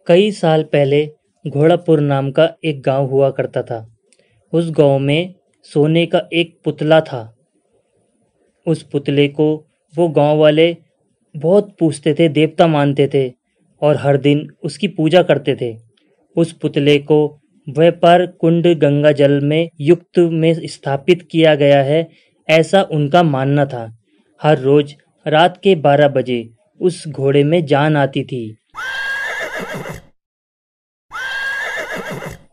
कई साल पहले घोड़ापुर नाम का एक गांव हुआ करता था। उस गांव में सोने का एक पुतला था। उस पुतले को वो गांव वाले बहुत पूजते थे, देवता मानते थे और हर दिन उसकी पूजा करते थे। उस पुतले को व्यापार कुंड गंगा जल में युक्त में स्थापित किया गया है, ऐसा उनका मानना था। हर रोज रात के 12 बजे उस घोड़े में जान आती थी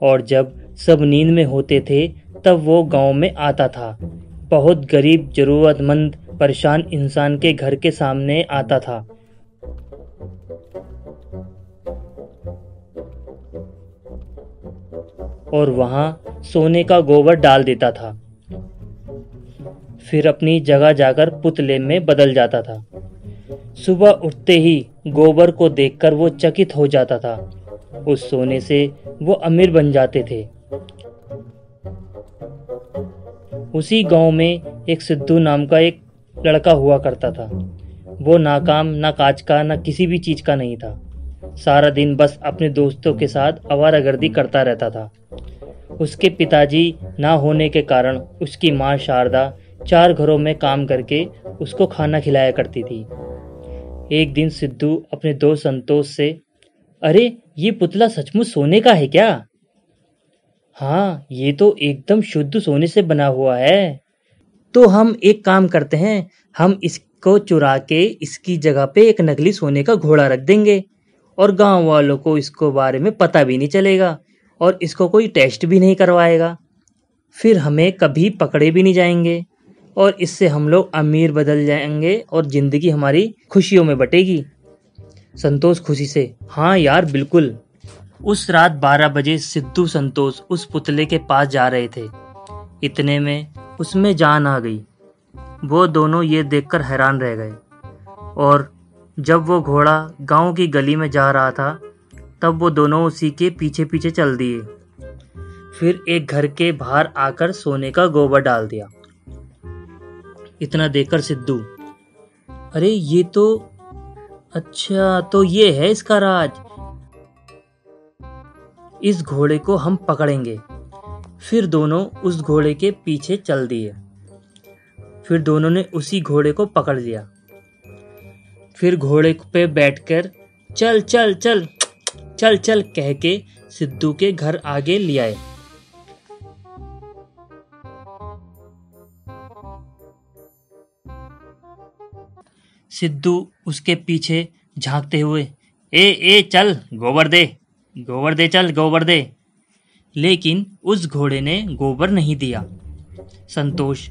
और जब सब नींद में होते थे तब वो गांव में आता था। बहुत गरीब, जरूरतमंद, परेशान इंसान के घर के सामने आता था। और वहां सोने का गोबर डाल देता था, फिर अपनी जगह जाकर पुतले में बदल जाता था। सुबह उठते ही गोबर को देखकर वो चकित हो जाता था। उस सोने से वो अमीर बन जाते थे। उसी गांव में एक सिद्धू नाम का एक लड़का हुआ करता था। वो नाकाम, ना काज का, ना किसी भी चीज का नहीं था। सारा दिन बस अपने दोस्तों के साथ आवारागर्दी करता रहता था। उसके पिताजी ना होने के कारण उसकी माँ शारदा 4 घरों में काम करके उसको खाना खिलाया करती थी। एक दिन सिद्धू अपने दोस्त संतोष से, अरे ये पुतला सचमुच सोने का है क्या? हाँ, ये तो एकदम शुद्ध सोने से बना हुआ है। तो हम एक काम करते हैं, हम इसको चुरा के इसकी जगह पे एक नकली सोने का घोड़ा रख देंगे और गांव वालों को इसको बारे में पता भी नहीं चलेगा और इसको कोई टेस्ट भी नहीं करवाएगा। फिर हमें कभी पकड़े भी नहीं जाएंगे और इससे हम लोग अमीर बदल जाएंगे और जिंदगी हमारी खुशियों में बटेगी। संतोष खुशी से, हाँ यार बिल्कुल। उस रात 12 बजे सिद्धू संतोष उस पुतले के पास जा रहे थे। इतने में उसमें जान आ गई। वो दोनों ये देखकर हैरान रह गए और जब वो घोड़ा गांव की गली में जा रहा था तब वो दोनों उसी के पीछे पीछे चल दिए। फिर एक घर के बाहर आकर सोने का गोबर डाल दिया। इतना देखकर सिद्धू, अरे ये तो, अच्छा तो ये है इसका राज। इस घोड़े को हम पकड़ेंगे। फिर दोनों उस घोड़े के पीछे चल दिए। फिर दोनों ने उसी घोड़े को पकड़ लिया। फिर घोड़े पे बैठकर चल चल चल चल चल कह के सिद्धू के घर आगे ले आए। सिद्धू उसके पीछे झांकते हुए, ए चल गोबर दे, गोबर दे, चल गोबर दे। लेकिन उस घोड़े ने गोबर नहीं दिया। संतोष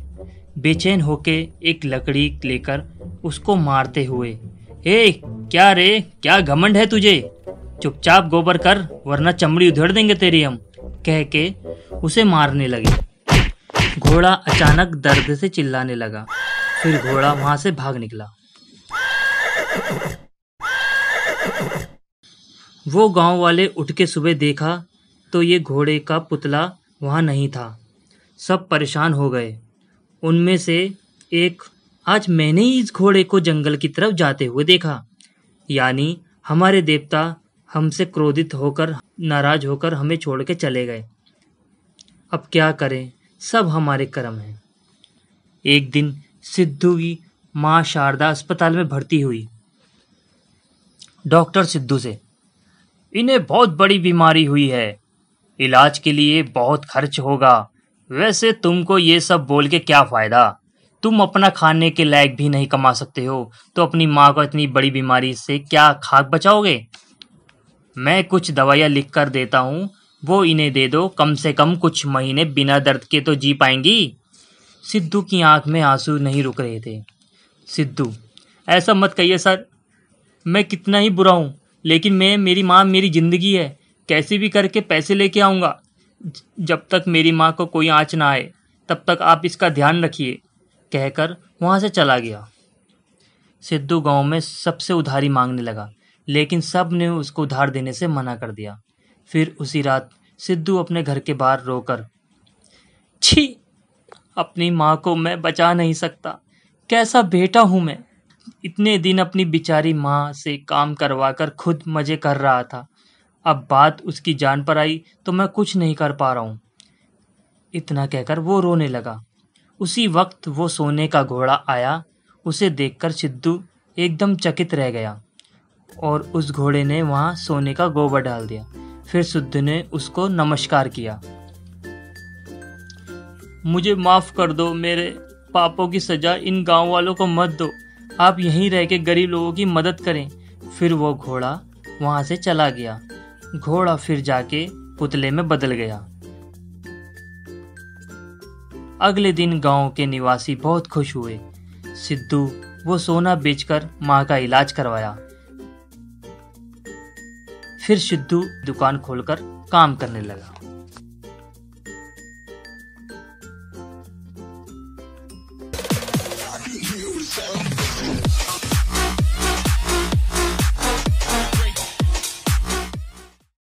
बेचैन होके एक लकड़ी लेकर उसको मारते हुए, क्या रे, क्या घमंड है तुझे? चुपचाप गोबर कर वरना चमड़ी उधेड़ देंगे तेरी हम, कह के उसे मारने लगे। घोड़ा अचानक दर्द से चिल्लाने लगा। फिर घोड़ा वहां से भाग निकला। वो गांव वाले उठ के सुबह देखा तो ये घोड़े का पुतला वहां नहीं था। सब परेशान हो गए। उनमें से एक, आज मैंने ही इस घोड़े को जंगल की तरफ जाते हुए देखा। यानी हमारे देवता हमसे क्रोधित होकर, नाराज होकर हमें छोड़ के चले गए। अब क्या करें, सब हमारे कर्म हैं। एक दिन सिद्धू की माँ शारदा अस्पताल में भर्ती हुई। डॉक्टर सिद्धू से, इन्हें बहुत बड़ी बीमारी हुई है, इलाज के लिए बहुत खर्च होगा। वैसे तुमको ये सब बोल के क्या फायदा? तुम अपना खाने के लायक भी नहीं कमा सकते हो तो अपनी माँ को इतनी बड़ी बीमारी से क्या खाक बचाओगे? मैं कुछ दवाइयाँ लिख कर देता हूँ, वो इन्हें दे दो, कम से कम कुछ महीने बिना दर्द के तो जी पाएंगी। सिद्धू की आंख में आंसू नहीं रुक रहे थे। सिद्धू, ऐसा मत कहिए सर, मैं कितना ही बुरा हूँ लेकिन मेरी माँ मेरी जिंदगी है। कैसे भी करके पैसे लेके आऊँगा। जब तक मेरी माँ को कोई आँच ना आए तब तक आप इसका ध्यान रखिए, कहकर वहाँ से चला गया। सिद्धू गांव में सबसे उधारी मांगने लगा लेकिन सब ने उसको उधार देने से मना कर दिया। फिर उसी रात सिद्धू अपने घर के बाहर रोकर, छी, अपनी माँ को मैं बचा नहीं सकता, कैसा बेटा हूँ मैं। इतने दिन अपनी बेचारी माँ से काम करवाकर खुद मजे कर रहा था, अब बात उसकी जान पर आई तो मैं कुछ नहीं कर पा रहा हूँ। इतना कहकर वो रोने लगा। उसी वक्त वो सोने का घोड़ा आया। उसे देखकर सिद्धू एकदम चकित रह गया और उस घोड़े ने वहां सोने का गोबर डाल दिया। फिर सिद्धू ने उसको नमस्कार किया। मुझे माफ कर दो, मेरे पापों की सजा इन गांव वालों को मत दो, आप यहीं रह के गरीब लोगों की मदद करें। फिर वो घोड़ा वहां से चला गया। घोड़ा फिर जाके पुतले में बदल गया। अगले दिन गांव के निवासी बहुत खुश हुए। सिद्धू वो सोना बेचकर माँ का इलाज करवाया। फिर सिद्धू दुकान खोलकर काम करने लगा।